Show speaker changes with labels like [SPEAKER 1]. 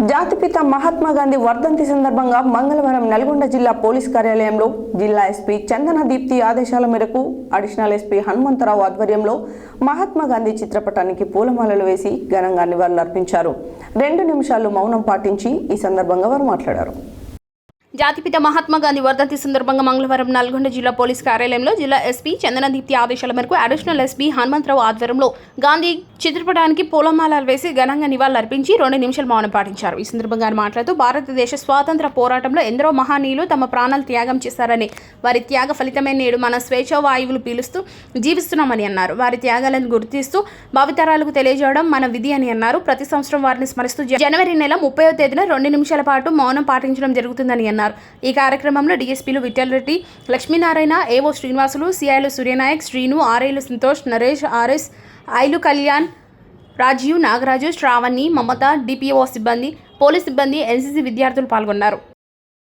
[SPEAKER 1] జాతిపిత మహాత్మా గాంధీ వర్ధంతి సందర్భంగా మంగళవారం నల్గొండ జిల్లా పోలీస్ కార్యాలయంలో జిల్లా ఎస్పీ చందన దీప్తి ఆదేశాల మేరకు అడిషనల్ ఎస్పీ హనుమంతరావు ఆధ్వర్యంలో మహాత్మా గాంధీ చిత్రపటానికి పూలమాలలు వేసి ఘనంగా నివాళులర్పించారు. 2 నిమిషాలు మౌనం పాటించి ఈ సందర్భంగా వారు మాట్లాడారు.
[SPEAKER 2] జాతిపిత మహాత్మా గాంధీ వర్ధంతి సందర్భంగా మంగళవారం నల్గొండ జిల్లా పోలీస్ కార్యాలయంలో జిల్లా ఎస్పీ చందన దీప్తి ఆదేశాల మేరకు అడిషనల్ ఎస్పీ హనుమంతరావు ఆధ్వర్యంలో గాంధీ చిత్రపటానికి పూలమాలలు వేసి ఘనంగా నివాళులర్పించి 2 నిమిషాలు మౌనం పాటించారు. ఈ సందర్భంగా ఆయన మాట్లాడుతూ భారతదేశ స్వాతంత్ర పోరాటంలో ఎందరో మహనీయులు తమ ప్రాణాలు త్యాగం చేశారని, వారి త్యాగ ఫలితమే నేడు మన స్వేచ్ఛ వాయువులు పీలుస్తూ జీవిస్తున్నామని అన్నారు. వారి త్యాగాలను గుర్తిస్తూ భావితరాలకు తెలియజేయడం మన విధి అని అన్నారు. ప్రతి సంవత్సరం వారిని స్మరిస్తూ జనవరి నెల 30వ తేదీన 2 నిమిషాల పాటు మౌనం పాటించడం జరుగుతుందని అన్నారు. ఈ కార్యక్రమంలో డిఎస్పీలు విఠల్ రెడ్డి, లక్ష్మీనారాయణ, ఏవో శ్రీనివాసులు, సిఐలు సూర్యనాయక్, శ్రీను, ఆర్ఐలు సంతోష్, నరేష్, ఆర్ఎస్, ఐలు కళ్యాణ్, రాజీవ్, నాగరాజు, శ్రావణి, మమత, డిపిఓ సిబ్బంది, పోలీస్ సిబ్బంది, ఎన్సీసీ విద్యార్థులు పాల్గొన్నారు.